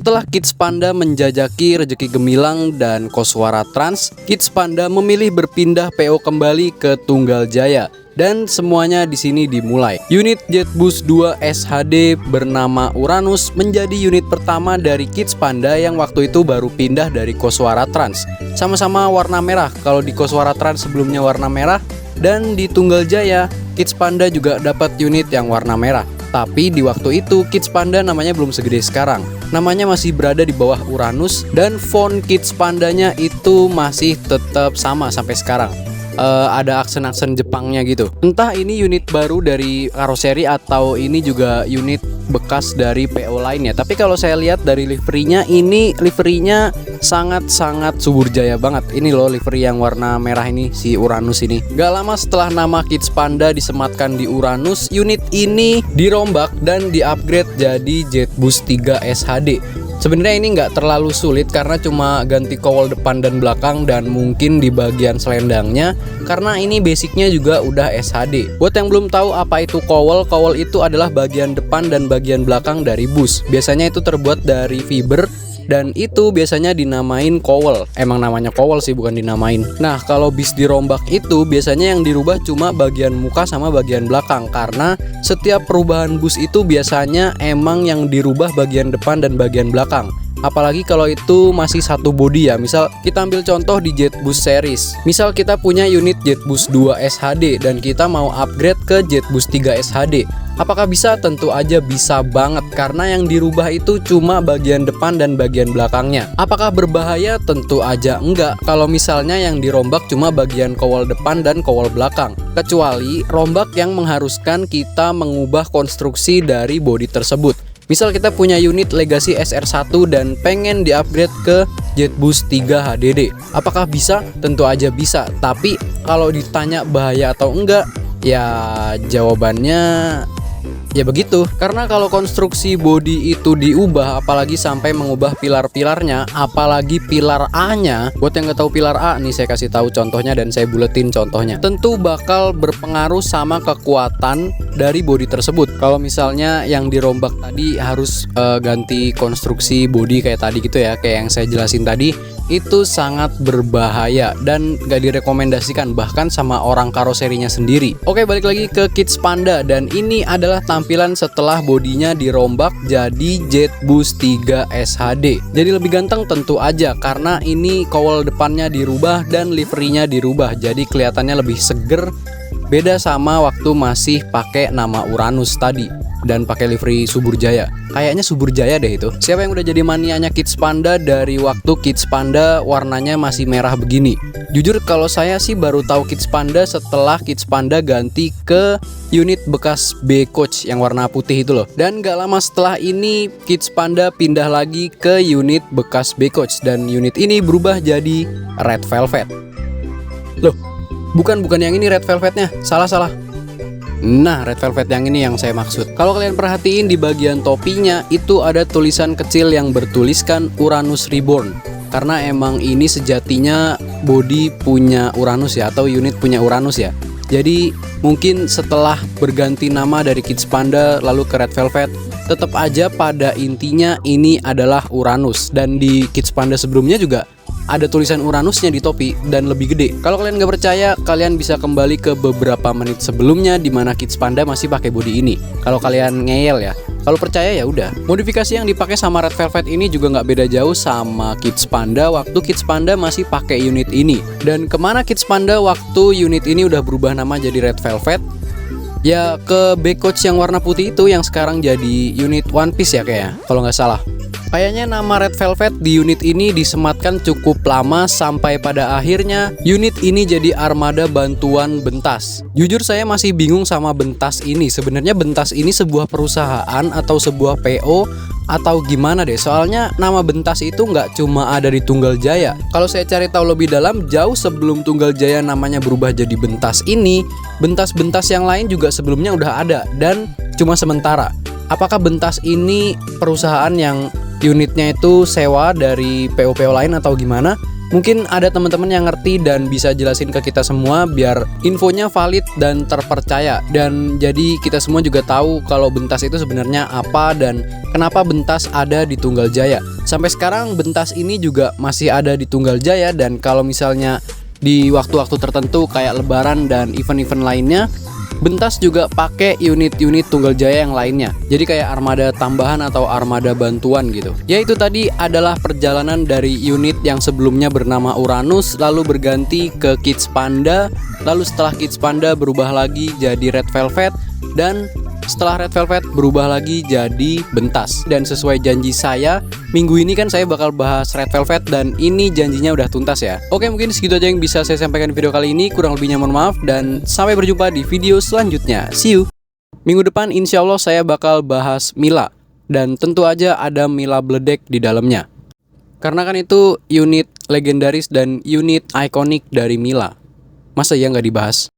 Setelah Kids Panda menjajaki rezeki gemilang dan Koswara Trans, Kids Panda memilih berpindah PO kembali ke Tunggal Jaya. Dan semuanya di sini dimulai. Unit JetBus 2 SHD bernama Uranus menjadi unit pertama dari Kids Panda yang waktu itu baru pindah dari Koswara Trans. Sama-sama warna merah. Kalau di Koswara Trans sebelumnya warna merah, dan di Tunggal Jaya Kids Panda juga dapat unit yang warna merah. Tapi di waktu itu Kids Panda namanya belum segede sekarang. Namanya masih berada di bawah Uranus dan font Kids Pandanya itu masih tetap sama sampai sekarang. Ada aksen-aksen Jepangnya gitu. Entah ini unit baru dari karoseri atau ini juga unit bekas dari PO lainnya. Tapi kalau saya lihat dari liverinya, ini liverinya sangat-sangat subur jaya banget. Ini loh livery yang warna merah ini, si Uranus ini. Gak lama setelah nama Kids Panda disematkan di Uranus, unit ini dirombak dan di-upgrade jadi JetBus 3 SHD. Sebenarnya ini nggak terlalu sulit karena cuma ganti kowal depan dan belakang dan mungkin di bagian selendangnya, karena ini basicnya juga udah SHD. Buat yang belum tahu apa itu kowal, kowal itu adalah bagian depan dan bagian belakang dari bus. Biasanya itu terbuat dari fiber dan itu biasanya dinamain kowal. Emang namanya kowal sih, bukan dinamain. Nah, kalau bis dirombak itu biasanya yang dirubah cuma bagian muka sama bagian belakang, karena setiap perubahan bus itu biasanya emang yang dirubah bagian depan dan bagian belakang. Apalagi kalau itu masih satu bodi ya. Misal kita ambil contoh di JetBus series. Misal kita punya unit JetBus 2 SHD dan kita mau upgrade ke JetBus 3 SHD. Apakah bisa? Tentu aja bisa banget, karena yang dirubah itu cuma bagian depan dan bagian belakangnya. Apakah berbahaya? Tentu aja enggak kalau misalnya yang dirombak cuma bagian kowal depan dan kowal belakang. Kecuali rombak yang mengharuskan kita mengubah konstruksi dari bodi tersebut. Misal kita punya unit Legacy SR1 dan pengen di-upgrade ke JetBus 3 HDD. Apakah bisa? Tentu aja bisa. Tapi kalau ditanya bahaya atau enggak, ya jawabannya ya begitu. Karena kalau konstruksi bodi itu diubah, apalagi sampai mengubah pilar-pilarnya, apalagi pilar A-nya. Buat yang nggak tahu pilar A nih, saya kasih tahu contohnya dan saya buletin contohnya. Tentu bakal berpengaruh sama kekuatan dari bodi tersebut. Kalau misalnya yang dirombak tadi harus ganti konstruksi bodi kayak tadi gitu ya, kayak yang saya jelasin tadi, itu sangat berbahaya dan gak direkomendasikan bahkan sama orang karoserinya sendiri. Oke, balik lagi ke Kids Panda, dan ini adalah tampilan setelah bodinya dirombak jadi JetBus 3 SHD. Jadi lebih ganteng tentu aja, karena ini kowal depannya dirubah dan liverinya dirubah, jadi kelihatannya lebih seger. Beda sama waktu masih pakai nama Uranus tadi dan pakai livery Subur Jaya. Kayaknya Subur Jaya deh itu. Siapa yang udah jadi manianya Kids Panda dari waktu Kids Panda warnanya masih merah begini? Jujur kalau saya sih baru tahu Kids Panda setelah Kids Panda ganti ke unit bekas B Coach yang warna putih itu loh. Dan gak lama setelah ini Kids Panda pindah lagi ke unit bekas B Coach dan unit ini berubah jadi Red Velvet. Loh, bukan yang ini Red Velvetnya, salah. Nah, Red Velvet yang ini yang saya maksud. Kalau kalian perhatiin di bagian topinya itu ada tulisan kecil yang bertuliskan Uranus Reborn. Karena emang ini sejatinya body punya Uranus ya, atau unit punya Uranus ya. Jadi mungkin setelah berganti nama dari Kids Panda lalu ke Red Velvet, tetap aja pada intinya ini adalah Uranus. Dan di Kids Panda sebelumnya juga ada tulisan Uranusnya di topi dan lebih gede. Kalau kalian nggak percaya, kalian bisa kembali ke beberapa menit sebelumnya di mana Kids Panda masih pakai body ini. Kalau kalian ngeyel ya. Kalau percaya ya udah. Modifikasi yang dipakai sama Red Velvet ini juga nggak beda jauh sama Kids Panda waktu Kids Panda masih pakai unit ini. Dan kemana Kids Panda waktu unit ini udah berubah nama jadi Red Velvet? Ya ke B Coach yang warna putih itu yang sekarang jadi unit One Piece ya kayaknya, kalau nggak salah. Kayaknya nama Red Velvet di unit ini disematkan cukup lama sampai pada akhirnya unit ini jadi armada bantuan Bentas. Jujur saya masih bingung sama Bentas ini. Sebenarnya Bentas ini sebuah perusahaan atau sebuah PO atau gimana deh. Soalnya nama Bentas itu nggak cuma ada di Tunggal Jaya. Kalau saya cari tahu lebih dalam, jauh sebelum Tunggal Jaya namanya berubah jadi Bentas ini, Bentas-Bentas yang lain juga sebelumnya udah ada dan cuma sementara. Apakah Bentas ini perusahaan yang unitnya itu sewa dari PO-PO lain atau gimana? Mungkin ada teman-teman yang ngerti dan bisa jelasin ke kita semua biar infonya valid dan terpercaya. Dan jadi kita semua juga tahu kalau Bentas itu sebenarnya apa dan kenapa Bentas ada di Tunggal Jaya. Sampai sekarang Bentas ini juga masih ada di Tunggal Jaya, dan kalau misalnya di waktu-waktu tertentu kayak Lebaran dan event-event lainnya, Bentas juga pakai unit-unit Tunggal Jaya yang lainnya. Jadi kayak armada tambahan atau armada bantuan gitu. Ya itu tadi adalah perjalanan dari unit yang sebelumnya bernama Uranus lalu berganti ke Kids Panda. Lalu setelah Kids Panda berubah lagi jadi Red Velvet, dan setelah Red Velvet berubah lagi jadi Bentas. Dan sesuai janji saya, minggu ini kan saya bakal bahas Red Velvet dan ini janjinya udah tuntas ya. Oke, mungkin segitu aja yang bisa saya sampaikan di video kali ini. Kurang lebihnya mohon maaf dan sampai berjumpa di video selanjutnya. See you. Minggu depan insya Allah saya bakal bahas Mila, dan tentu aja ada Mila Bledek di dalamnya. Karena kan itu unit legendaris dan unit ikonik dari Mila. Masa ya nggak dibahas?